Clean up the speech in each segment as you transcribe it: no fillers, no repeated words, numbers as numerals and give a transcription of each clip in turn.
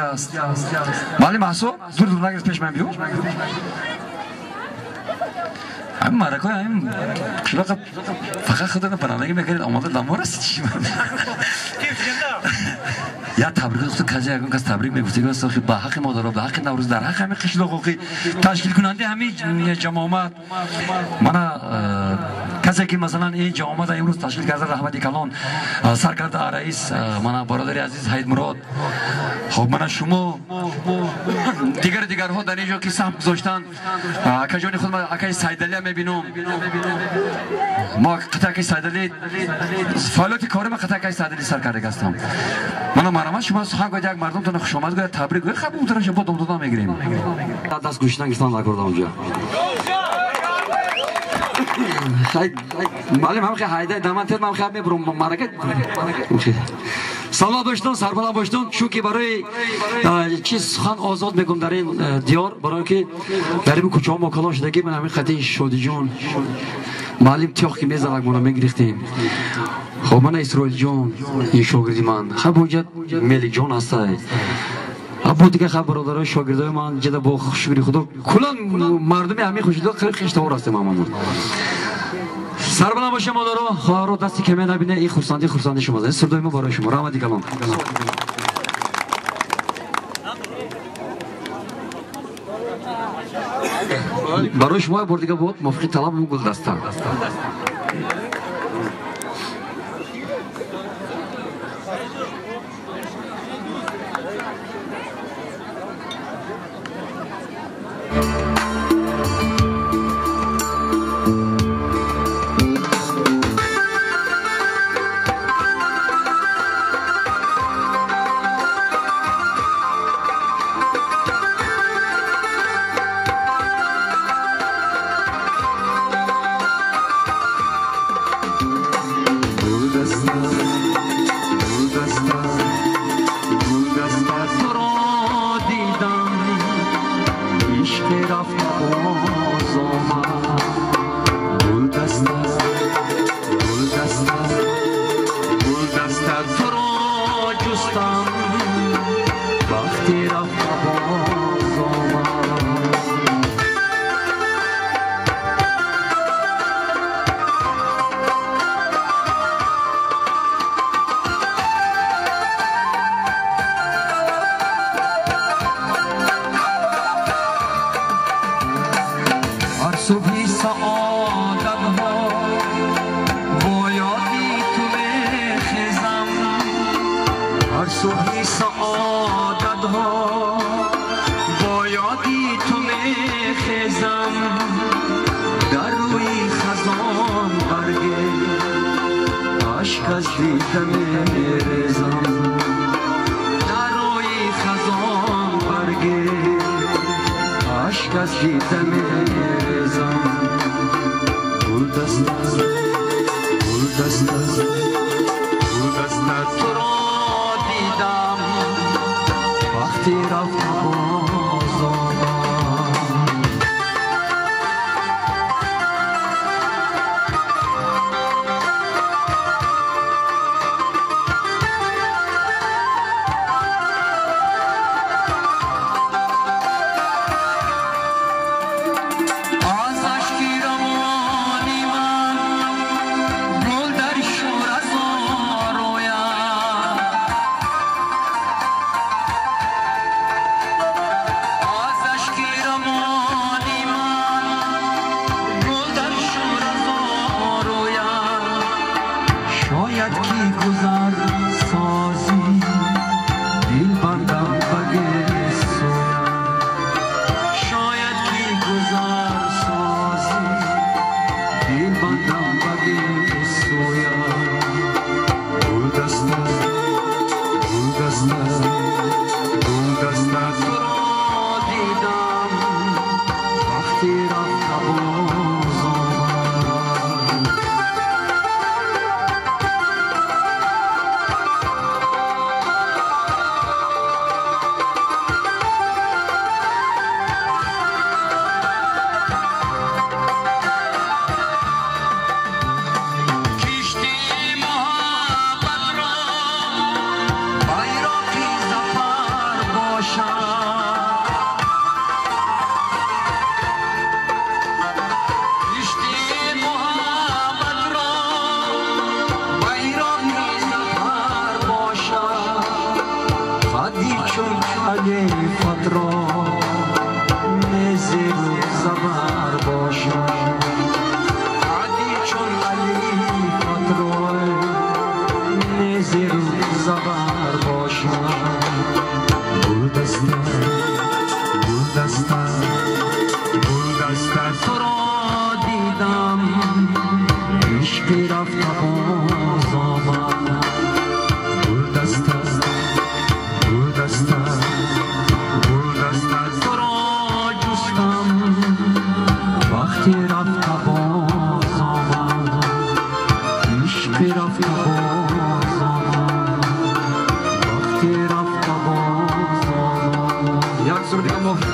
امروزی است. ولی محسوب دور نگرد پیش من بیو. هم مرکای هم فقط خودت پرندگی میکنید آماده دامور است چی من یا تبریک دوست کجا یکم کس تبریک میگفتی که ساخی با حق مادر به حق نوروز در حق همه قشر حقوقی تشکیل کننده همین جماعت من کسی که مثلا این جماعت امروز تشکیل کرده رحمتی کلان سرکرده رئیس من برادر عزیز حید مراد خب من شما دیگر ها در اینجا که سهم گذاشتن کجانی خود من اکای سیدلی میبینم ما قطعه سیدلی فعالیت کار ما قطعه سیدلی سرکرده هستم من مرحمت شما سخن گوید یک مردم تون خوش آمد گوید تبریک گوید خب اون طرف با دم میگیریم دست گوشتن گرفتن نکردم اونجا معلم هم که هایده دامن تد من خیلی میبرم مرکت سلام داشتن سربالا باشتن شو که برای چیز سخن آزاد میگم در این دیار برای که در این کوچه ها ما کلا شدگی من همین خطی شادی جان معلم تیاخ که میزنگ منو میگریختیم خب من اسرائیل جان این شاگردی من خب اونجا ملی جان هسته ابو دیگه خب برادرای شاگردای من جدا با شکر خدا کلا مردم همین خوشیده خیلی خشتاور هستیم مامون سربالا باشه مادرها خواهرها دستی که من نبینه این خرسندی شما زنید سردای ما برای شما رحمتی کلام برای شما بار دیگه بود موفقی طلب گل دسته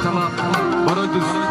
طلب برای دوست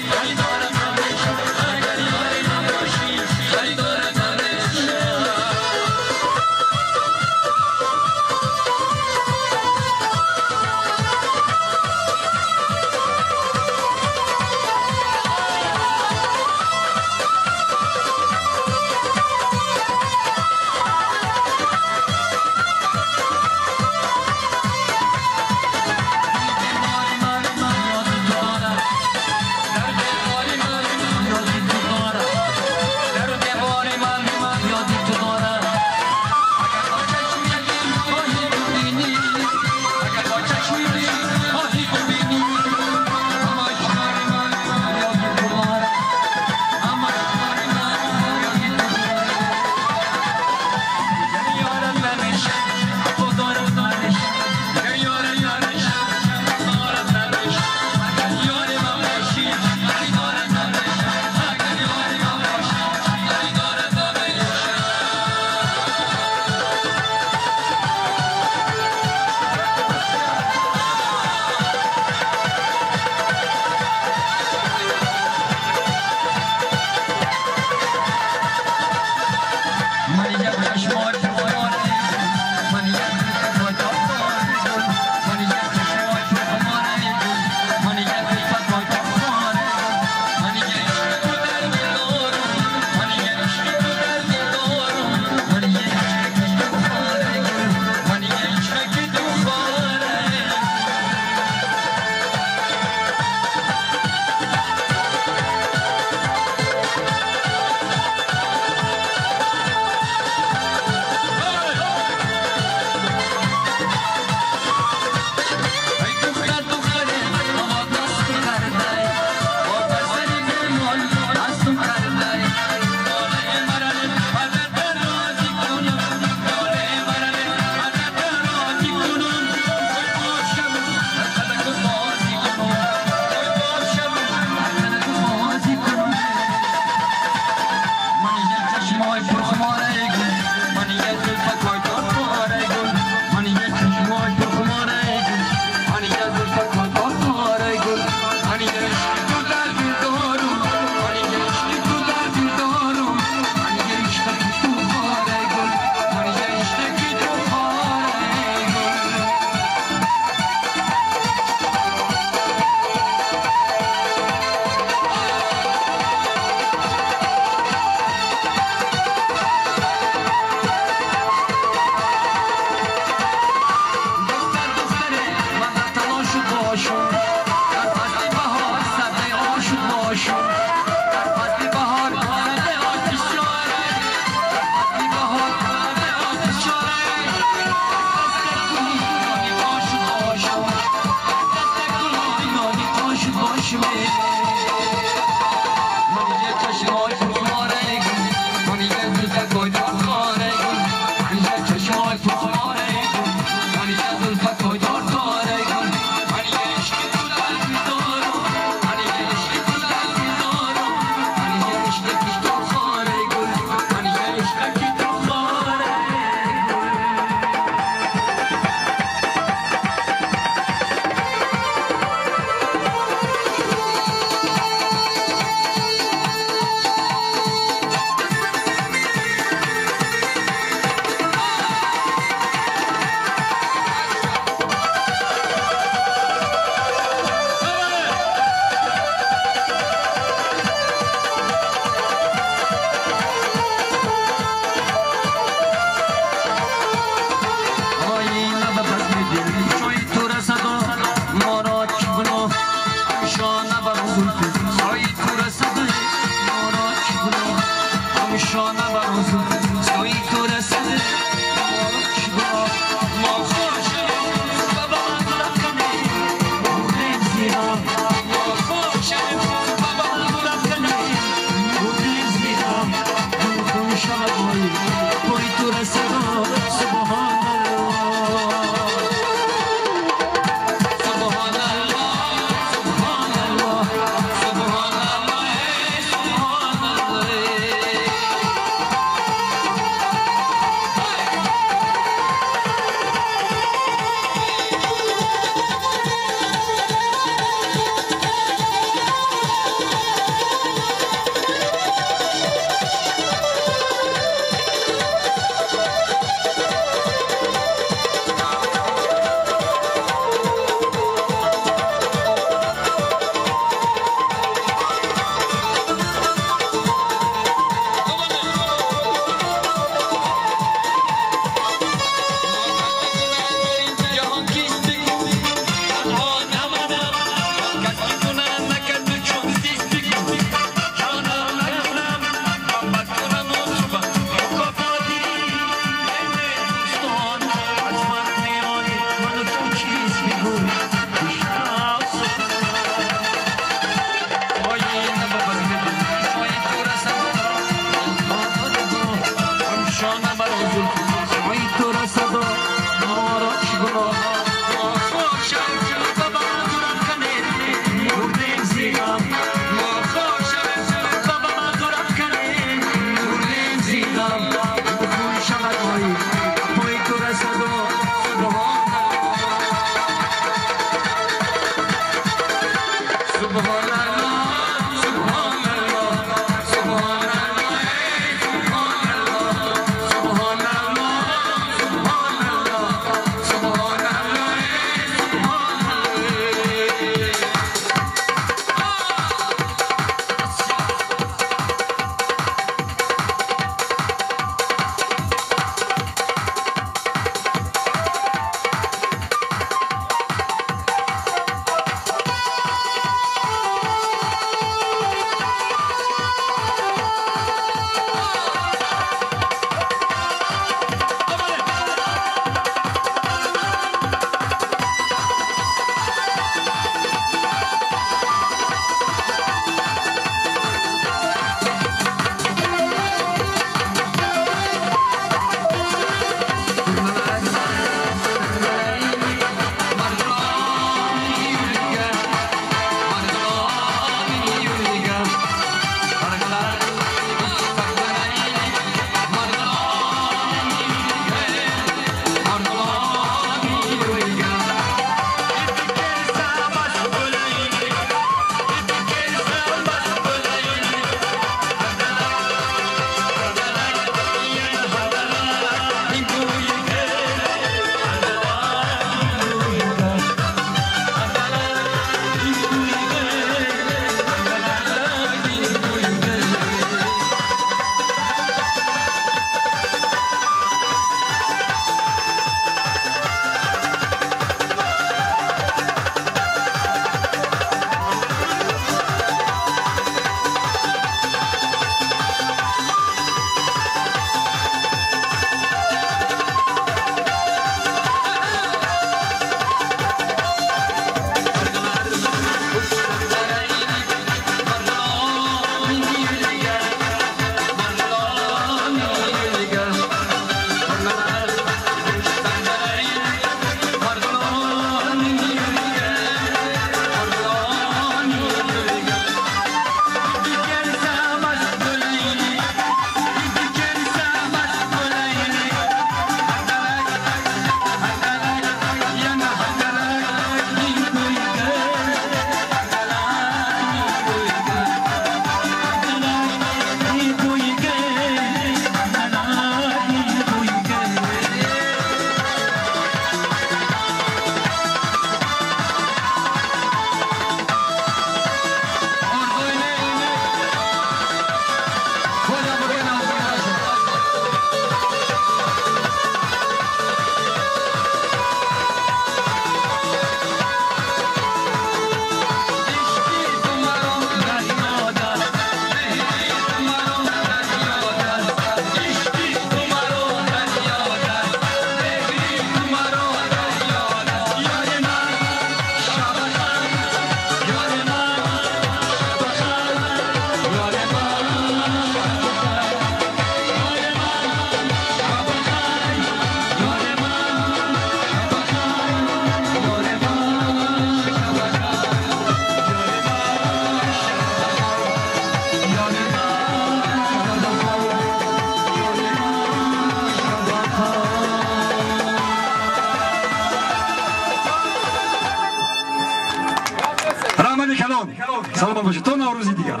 باشید تا نوروزی دیگر.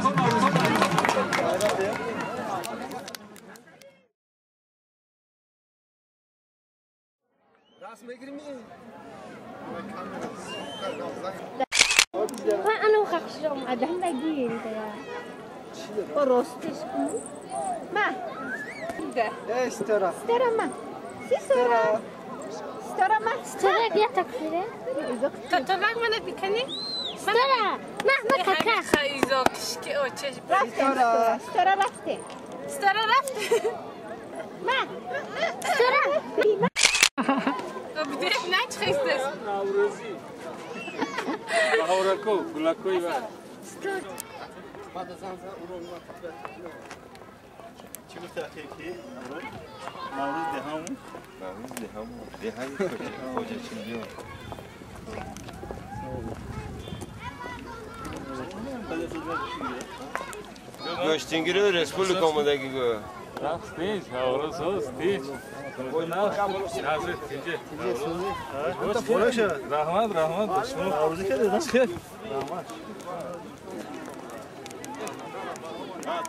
أنا وخشم عدهم بقيل ده راستش کن ما استرا استرا ما سی سرا استرا ما استرا يا تكفيره تو منو بکنی؟ استرا ما كاكا خیزاکش که آچش استرا رفته استرا رفته ما استرا تو بدیرک نچ خیستش Ahorako, gulakoi var. چلو تحقیقی نوروز دهمون خوجه چندیون گوشتینگیره رسپولیک آمدگی گو Stinç, havrosu, stinç. Hazır, tince. Rahmat, rahmat. نوروزی که دیدم خیر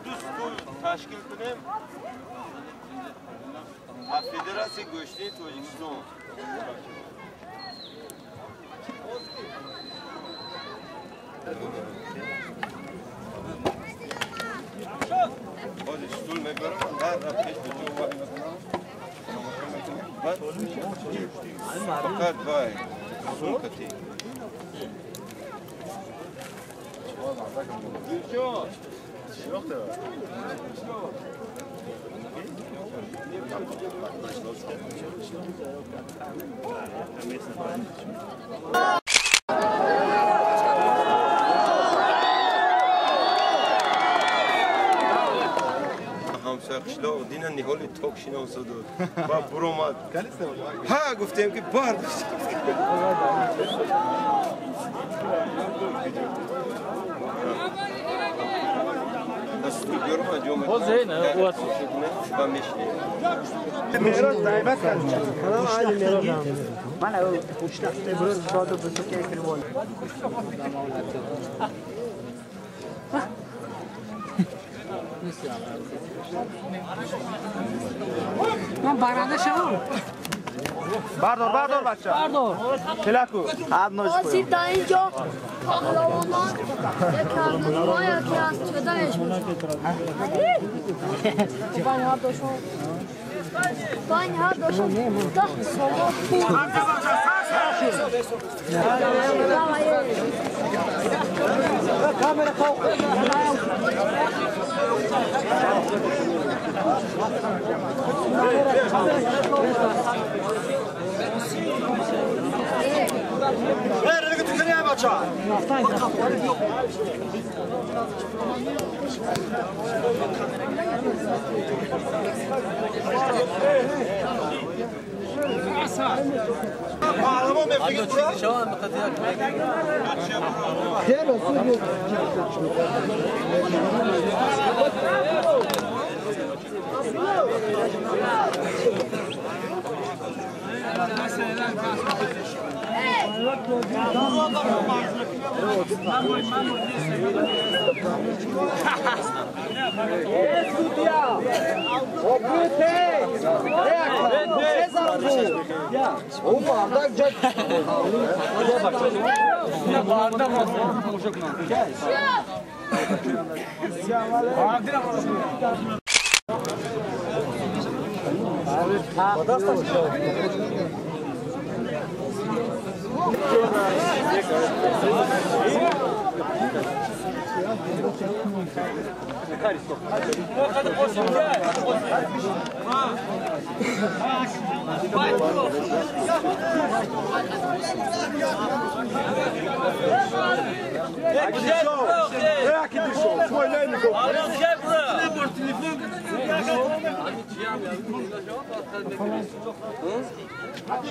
دوست تشکیل کنیم فدراسی گوشتی توجیکستان خودش طول میبرم بعد پیش به جو وقت میکنم فقط بای سون کتی همسایه قشلاق دینا نیهالی تاک شناسه داد و برومد ها گفتیم که بار دستور görme diyorum. Hozeyne, o at. Ben meşli. میراث دایبت کرد خدا عالی میراث من او خوشناخته برو داد به تو که کلوال من برنده شدم بردار بچه کلاکو حد نوش آسیب تا اینجا پهلوانا یکی از نما یکی از چدایش باین ها دوشون دا سوا کامera فوق Nereye götürdün ya maça? Bağlama mevki bura. Şu an katıyor. Gel otur.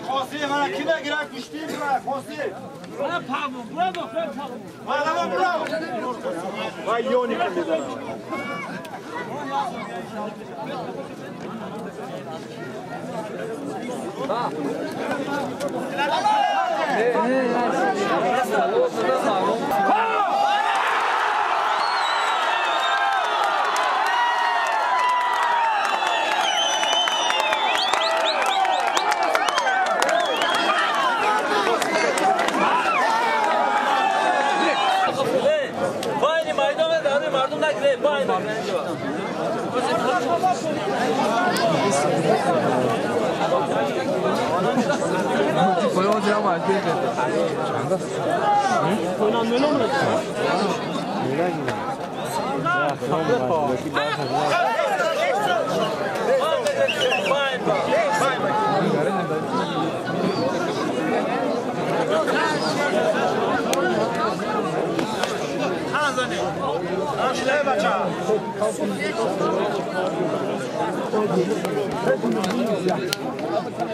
خواستی من کی نگیرد گوشتی من خواستی من پامو برو من برو وای یونی که میذارم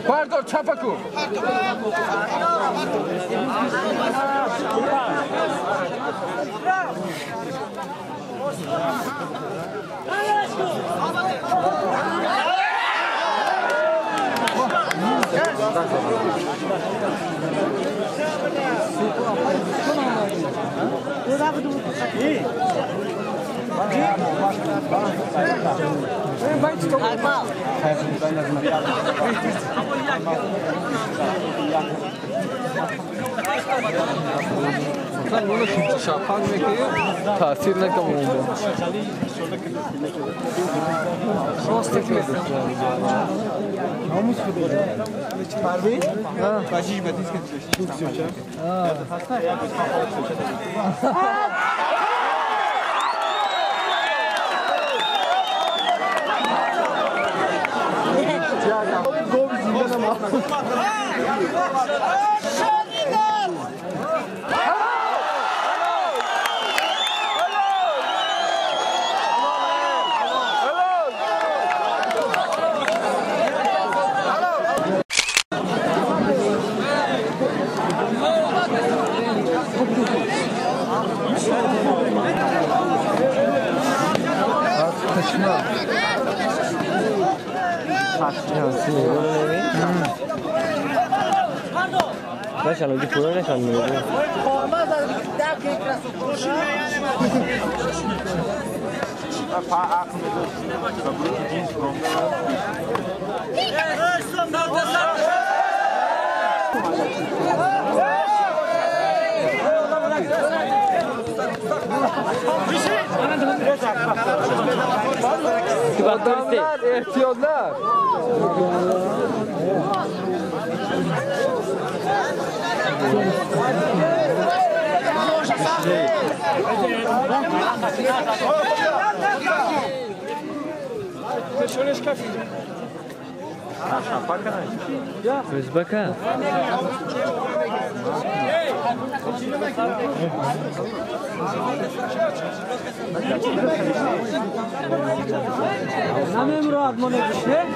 Pardon, çapaku. Sen bunu şimdi şapan mekiği tasirle kamuğunda. Rost etmedi. Namus kudu. Parvi? Ha. Kaçış betis getiriyor. Çok söyleyeceğim. Ha. Başarılı bir proje ne sanıyor? Adamlar ihtiyarlar. Özbeka. Namı Murat Monegişne.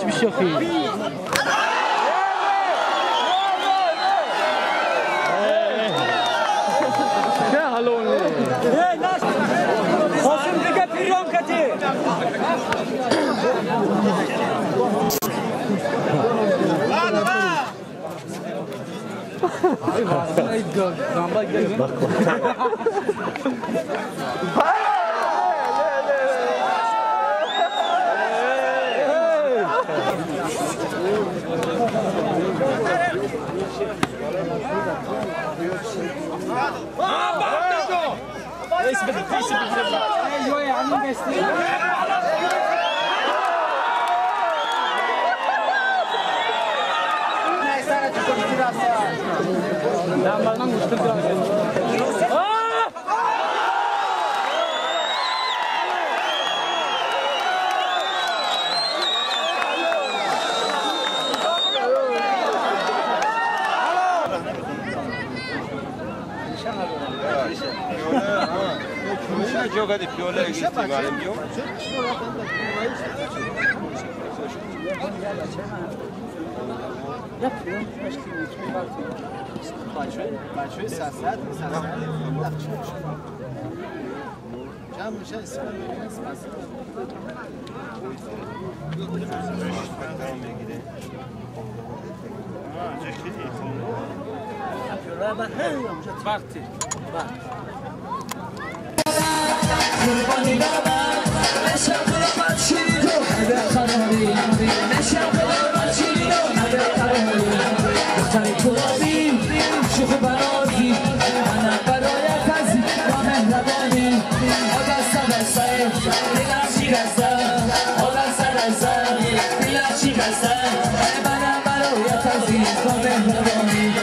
Bir şey yok. Ya hallo. Hey, nas. Kosim dike pirom kati. Ay god, gamba gel. Bak. Giocare più lei che stimare più. قربانی بابا نشم بچی تو هر خرابی نشم بچی خوب برازی منم برایت عزیز با مهربانی دلم شکستم دلم شکستم منم برایت عزیز با مهربانی